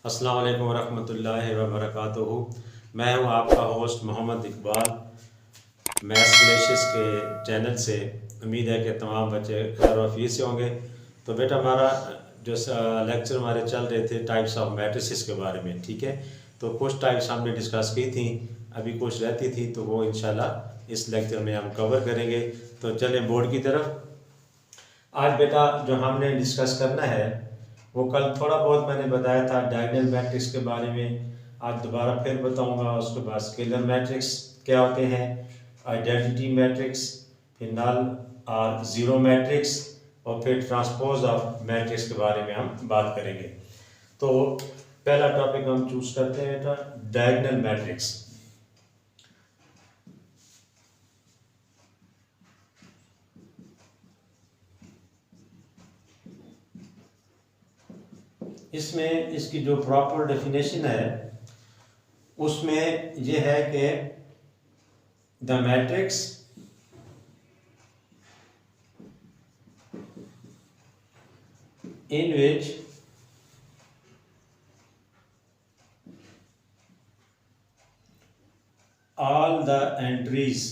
अस्सलाम वालेकुम रहमतुल्लाहि व बरकातुहू। मैं हूँ आपका होस्ट मोहम्मद इकबाल मैथ्स ग्लेशियस के चैनल से। उम्मीद है कि तमाम बच्चे खैर वफीर से होंगे। तो बेटा हमारा जो लेक्चर हमारे चल रहे थे टाइप्स ऑफ मैट्रिसेस के बारे में, ठीक है। तो कुछ टाइप्स हमने डिस्कस की थी, अभी कुछ रहती थी, तो वो इंशाल्लाह इस लेक्चर में हम कवर करेंगे। तो चलें बोर्ड की तरफ। आज बेटा जो हमने डिस्कस करना है वो कल थोड़ा बहुत मैंने बताया था डायगोनल मैट्रिक्स के बारे में, आज दोबारा फिर बताऊंगा। उसके बाद स्केलर मैट्रिक्स क्या होते हैं, आइडेंटिटी मैट्रिक्स, फिर नल और ज़ीरो मैट्रिक्स, और फिर ट्रांसपोज ऑफ मैट्रिक्स के बारे में हम बात करेंगे। तो पहला टॉपिक हम चूज करते हैं बेटा डायगोनल मैट्रिक्स। इसमें इसकी जो प्रॉपर डेफिनेशन है उसमें यह है कि the matrix in which all the entries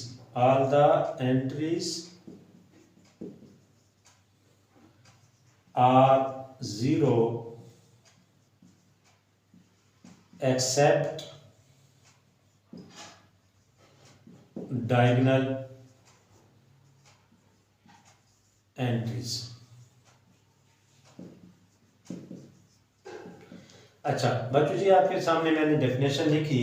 are zero except diagonal entries। अच्छा बच्चों जी, आपके सामने मैंने डेफिनेशन लिखी।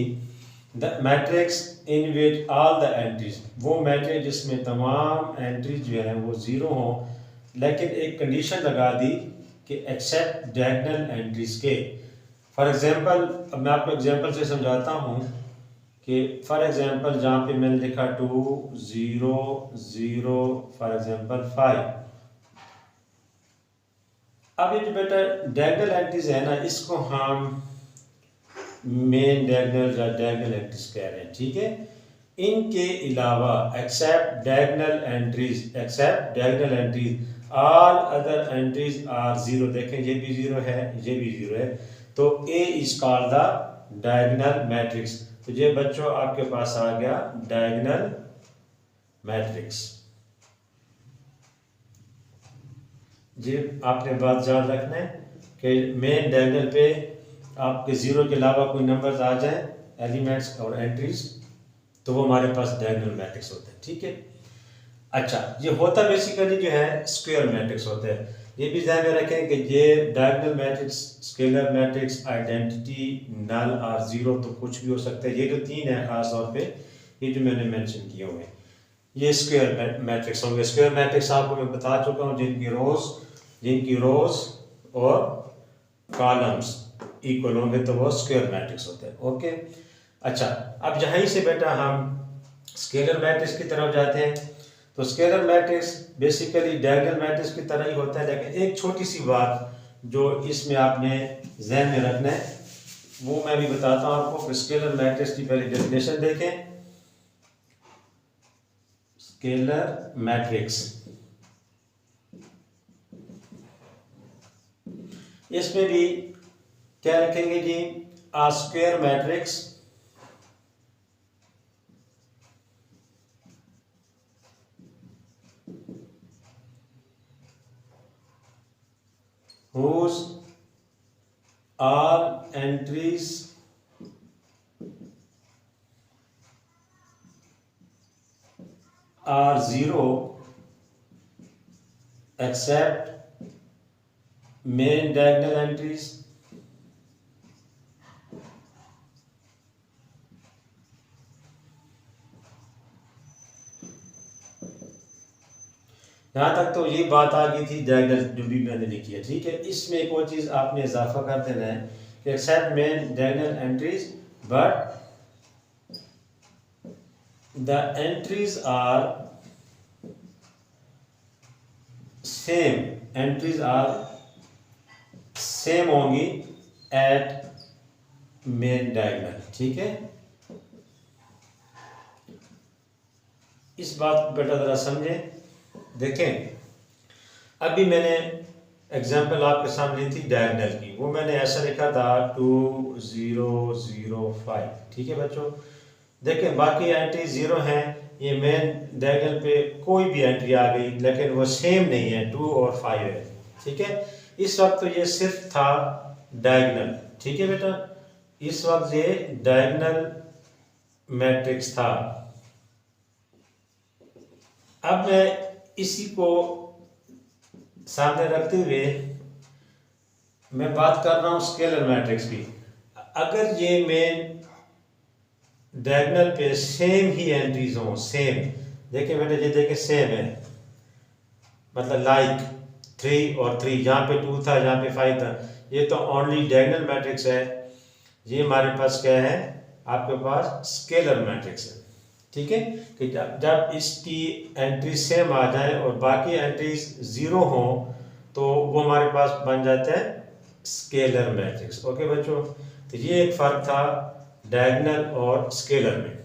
The matrix in which all the entries, वो मैट्रिक्स जिसमें तमाम एंट्रीज जो है वो ज़ीरो हों, लेकिन एक कंडीशन लगा दी कि एक्सेप्ट डायगोनल एंट्रीज के। फॉर एग्जांपल, अब मैं आपको एग्जांपल से समझाता हूँ कि फॉर एग्जांपल जहाँ पे मैंने लिखा 2 0 0 फॉर एग्जांपल 5। अब ये जो बेटा डायगोनल एंट्रीज है ना, इसको हम मेन डायगोनल या डायगोनल एंट्रीज कह रहे हैं, ठीक है। इनके अलावा except diagonal entries all other entries are zero. देखें ये भी जीरो है, ये भी जीरो है, तो A is called the diagonal matrix. तो ये बच्चों आपके पास आ गया डायगोनल मैट्रिक्स। जी आपने बात याद रखना है कि मेन डायगोनल पे आपके ज़ीरो के अलावा कोई नंबर्स आ जाए, एलिमेंट्स और एंट्रीज, तो वो हमारे पास डायगोनल मैट्रिक्स होते हैं, ठीक है। अच्छा, ये होता बेसिकली जो है स्क्वायर मैट्रिक्स होते हैं। ये भी ध्यान में रखें कि ये diagonal matrix, scalar matrix, identity, null और ज़ीरो तो कुछ भी हो सकता है। ये जो तीन है ख़ास तौर पे, ये जो मैंने मेंशन किए हुए हैं, ये स्क्वायर मैट्रिक्स होंगे। स्क्वायर मैट्रिक्स आपको मैं बता चुका हूँ, जिनकी रोज और कॉलम्स इक्वल होंगे तो वो स्क्वायर मैट्रिक्स होते हैं, ओके। अच्छा, अब यहीं से बेटा हम स्केलर मैट्रिक्स की तरफ जाते हैं। तो scalar matrix basically diagonal matrix की तरह ही होता है, लेकिन एक छोटी सी बात जो इसमें आपने जहन में रखना है वो मैं भी बताता हूँ आपको। स्केलर मैट्रिक्स की पहले डेफिनेशन देखें। स्केलर मैट्रिक्स, इसमें भी क्या रखेंगे जी, a square matrix whose all entries are zero except main diagonal entries। यहाँ तक तो ये बात आ गई थी डायगोनल जो भी मैंने लिखी है, ठीक है। इसमें एक और चीज़ आपने इजाफा कर देना है कि except main diagonal entries but the entries are same, entries are same होंगी एट मेन डायगोनल, ठीक है। इस बात को बेटा ज़रा समझें। देखें, अभी मैंने एग्जाम्पल आपके सामने थी डायगोनल की, वो मैंने ऐसा लिखा था 2005। ठीक है बच्चों, देखें बाकी एंट्री 0 हैं, ये मेन डायगोनल पे कोई भी एंट्री आ गई लेकिन वो सेम नहीं है, 2 और 5 है। ठीक है, इस वक्त तो ये सिर्फ था डायगोनल। ठीक है बेटा, इस वक्त ये डायगोनल मैट्रिक्स था। अब मैं इसी को सामने रखते हुए मैं बात कर रहा हूं स्केलर मैट्रिक्स की। अगर ये मेन डायगोनल पे सेम ही एंट्रीज हों, सेम, देखिए मैंने ये देखे सेम है, मतलब लाइक 3 और 3, यहाँ पे 2 था, यहाँ पे 5 था, ये तो ओनली डायगोनल मैट्रिक्स है। ये हमारे पास क्या है, आपके पास स्केलर मैट्रिक्स है। ठीक है, कि जब इसकी एंट्री सेम आ जाए और बाकी एंट्रीज 0 हों तो वो हमारे पास बन जाता है स्केलर मैट्रिक्स। ओके बच्चों, तो ये एक फ़र्क था डायगोनल और स्केलर में।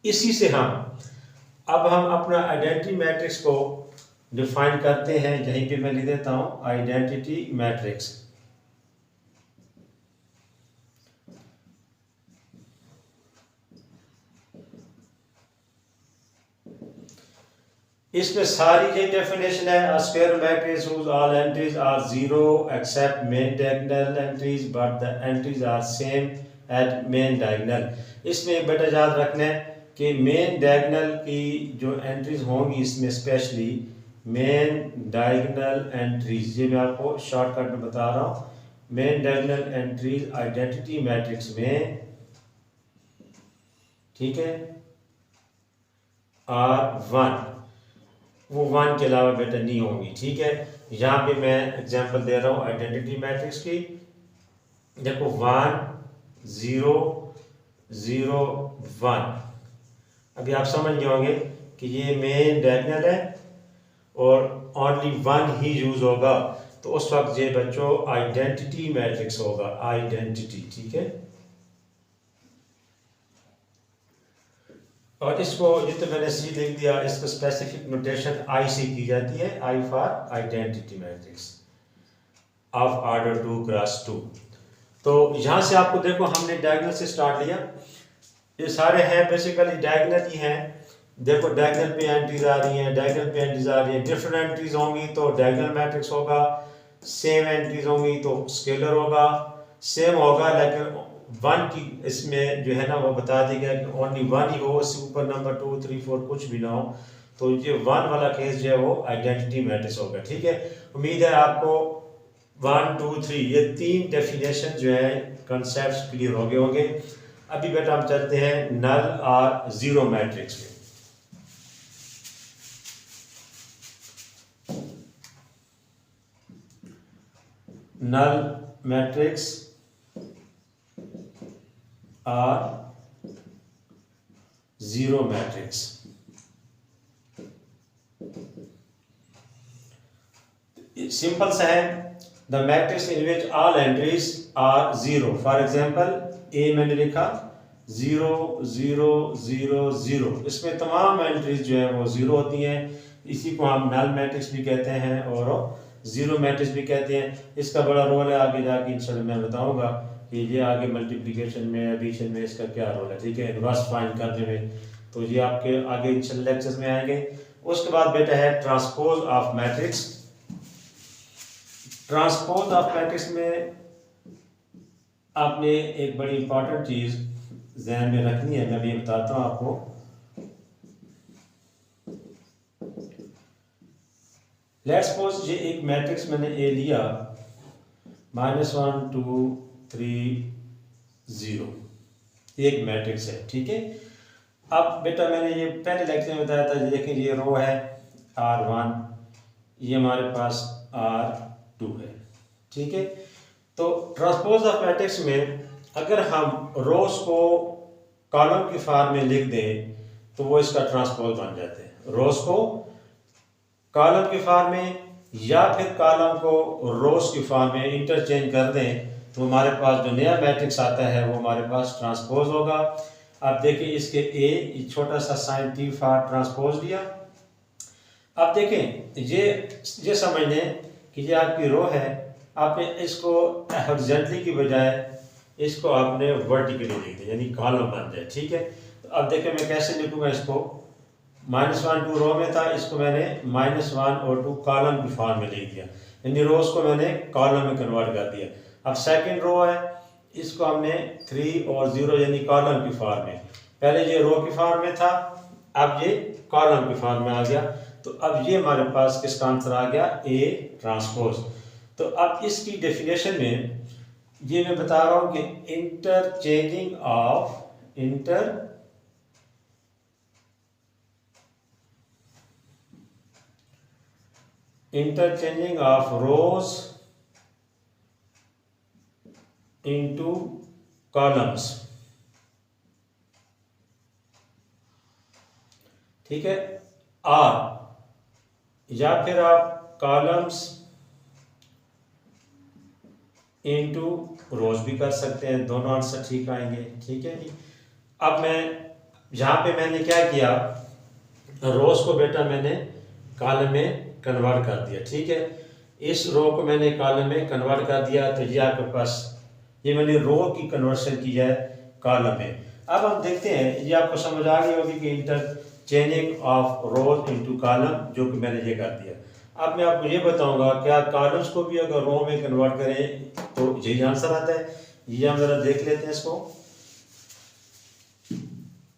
इसी से अब हम अपना आइडेंटिटी मैट्रिक्स को डिफाइन करते हैं। यहीं पे मैं लिख देता हूँ आइडेंटिटी मैट्रिक्स। इसमें सारी ये डेफिनेशन है, a square matrix whose all entries are 0 except main diagonal entries but the entries are same at main diagonal। इसमें बेटा याद रखना है कि मेन डायगोनल की जो एंट्रीज होंगी, इसमें स्पेशली मेन डायगोनल एंट्रीज, ये मैं आपको शॉर्टकट में बता रहा हूँ, main diagonal entries identity matrix में, ठीक है, R1, वो 1 के अलावा बेटा नहीं होंगी। ठीक है, यहाँ पे मैं एग्जांपल दे रहा हूँ आइडेंटिटी मैट्रिक्स की। देखो 1 0 0 1, अभी आप समझ गए होंगे कि ये मेन डायगोनल है और ओनली 1 ही यूज होगा, तो उस वक्त ये बच्चों आइडेंटिटी मैट्रिक्स होगा, आइडेंटिटी। ठीक है, और इसको ये तो मैंने सी लिख दिया, इसको स्पेसिफिक नोटेशन आई से की जाती है, I for identity matrix of order 2 cross 2। तो यहाँ से आपको देखो हमने डायगोनल से स्टार्ट लिया, ये सारे हैं बेसिकली डायगोनल ही हैं। देखो डायगोनल पे एंट्रीज आ रही हैं, डायगोनल पे एंट्रीज आ रही हैं, डिफरेंट एंट्रीज होंगी तो डायगोनल मैट्रिक्स होगा, सेम एंट्रीज होंगी तो स्केलर होगा। सेम होगा लेकिन 1 की इसमें जो है ना वो बता देगा कि ओनली 1 ही हो, उससे ऊपर नंबर 2 3 4 कुछ भी ना हो, तो ये 1 वाला केस जो है वो आइडेंटिटी मैट्रिक्स होगा। ठीक है, उम्मीद है आपको 1 2 3 ये 3 डेफिनेशन जो है कॉन्सेप्ट्स क्लियर हो गए होंगे। अभी बेटा हम चलते हैं नल और जीरो मैट्रिक्स में। नल मैट्रिक्स और जीरो मैट्रिक्स। सिंपल सा है, the matrix in which all entries are zero. For example A मैंने लिखा 0 0 0 0, इसमें तमाम एंट्रीज जो है वो जीरो होती हैं। इसी को हम नल मैट्रिक्स भी कहते हैं और जीरो मैट्रिक्स भी कहते हैं। इसका बड़ा रोल है, आगे जाके इंशाल्लाह मैं बताऊंगा कि ये आगे मल्टीप्लिकेशन में, एडिशन में इसका क्या रोल है। ठीक है, इनवर्स फाइंड करने में, तो ये आपके आगे इंशाल्लाह लेक्चर्स में आएंगे। उसके बाद बेटा है transpose of matrix. Transpose of matrix में आपने एक बड़ी इंपॉर्टेंट चीज ध्यान में रखनी है, मैं भी बताता हूं आपको। लेट्स सपोज ये एक मैट्रिक्स मैंने ए लिया, -1 2 3 0, एक मैट्रिक्स है। ठीक है, अब बेटा मैंने ये पहले लेक्चर में बताया था, देखिए ये रो है R1, ये हमारे पास R2 है। ठीक है, तो ट्रांसपोज ऑफ मैट्रिक्स में अगर हम रोज को कॉलम की फॉर्म में लिख दें तो वो इसका ट्रांसपोज बन जाते हैं। रोज को कॉलम की फॉर्म में या फिर कॉलम को रोज की फॉर्म में इंटरचेंज कर दें तो हमारे पास जो नया मैट्रिक्स आता है वो हमारे पास ट्रांसपोज होगा। अब देखिए इसके ए छोटा सा साइन T फॉर ट्रांसपोज लिया। अब देखें ये समझ लें कि कि ये आपकी रो है, आपने इसको हॉरिजॉन्टली की बजाय इसको आपने वर्टिकली लिख दिया, यानी कॉलम बन जाए। ठीक है, तो अब देखिए मैं कैसे लिखूंगा इसको। -1 2 रो में था, इसको मैंने -1 और 2 कॉलम की फॉर्म में लिख दिया, यानी रोज को मैंने कॉलम में कन्वर्ट कर दिया। अब सेकंड रो है, इसको हमने 3 और 0 यानी कॉलम की फॉर्म में, पहले ये रो की फॉर्म में था, अब ये कॉलम की फॉर्म में आ गया। तो अब ये हमारे पास किसका आंसर आ गया, ए ट्रांसपोज। तो अब इसकी डेफिनेशन में ये मैं बता रहा हूं कि interchanging of rose into columns. ठीक है, या फिर आप कॉलम्स इनटू रोज भी कर सकते हैं, दोनों आंसर ठीक आएंगे। ठीक है जी। अब मैं यहाँ पे मैंने क्या किया, रोज को बेटा मैंने कॉलम में कन्वर्ट कर दिया। ठीक है, इस रो को मैंने कॉलम में कन्वर्ट कर दिया, तो ये आपके पास ये मैंने रो की कन्वर्शन की है कॉलम में। अब हम देखते हैं, ये आपको समझ आ गई होगी कि interchanging of rose into column, जो कि मैंने ये कर दिया। अब मैं आपको ये बताऊंगा क्या कॉलम्स को भी अगर रो में कन्वर्ट करें तो यही आंसर आता है। ये हम जरा देख लेते हैं इसको।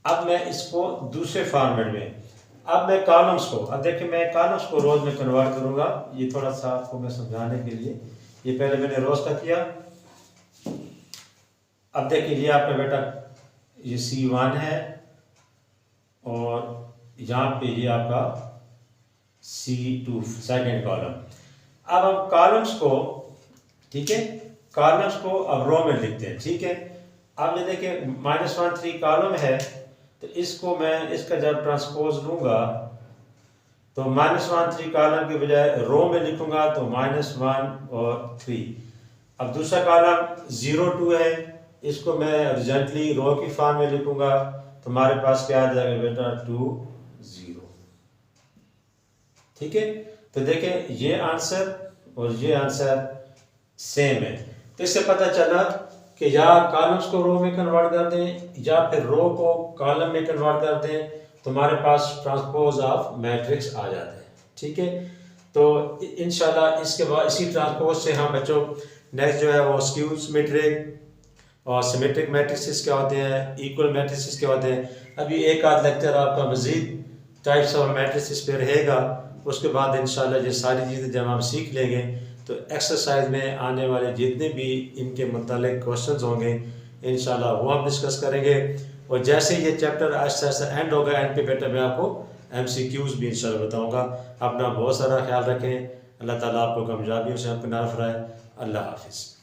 अब मैं इसको दूसरे फॉर्मेट में, अब मैं कॉलम्स को, अब देखिए मैं कॉलम्स को रोज में कन्वर्ट करूंगा। ये थोड़ा सा आपको मैं समझाने के लिए, ये पहले मैंने रोज का किया। अब देखिए ये आपका बेटा ये C1 है और यहाँ पे ये आपका C2 सेकेंड कॉलम। अब हम कॉलम्स को, ठीक है, कॉलम्स को अब रो में लिखते हैं। ठीक है, अब ये देखिए -1 3 कॉलम है, तो इसको मैं इसका जब ट्रांसपोज लूंगा तो -1 3 कॉलम के बजाय रो में लिखूंगा तो -1 और 3। अब दूसरा कॉलम 0 2 है, इसको मैं हॉरिजॉन्टली रो की फॉर्म में लिखूंगा, तो हमारे पास क्या आ जाएगा बेटा 2 0। ठीक है, तो देखें ये आंसर और ये आंसर सेम है। तो इससे पता चला कि या कॉलम्स को रो में कन्वर्ट कर दें या फिर रो को कॉलम में कन्वर्ट कर दें, तो हमारे पास ट्रांसपोज ऑफ मैट्रिक्स आ जाता है। ठीक है, तो इंशाल्लाह इसके बाद इसी ट्रांसपोज से हम बच्चों नेक्स्ट जो है वो स्क्यू सिमेट्रिक और सिमेट्रिक मैट्रिक्स क्या होते हैं, इक्वल मैट्रिक्स क्या होते हैं। अभी एक आध लेक्चर आपका मजीद टाइप्स ऑफ मैट्रिक्स पे रहेगा, उसके बाद इंशाल्लाह ये सारी चीज़ें जब हम सीख लेंगे तो एक्सरसाइज में आने वाले जितने भी इनके मुतालिक क्वेश्चंस होंगे इंशाल्लाह वो हम डिस्कस करेंगे। और जैसे ये चैप्टर आहिस्ता आहिस्ता एंड होगा, एंड पे बेटा मैं आपको MCQs भी इंशाल्लाह बताऊंगा। अपना बहुत सारा ख्याल रखें। अल्लाह ताला आपको कामयाबियों से हमको नाज़ फरमाए। अल्लाह हाफिज़।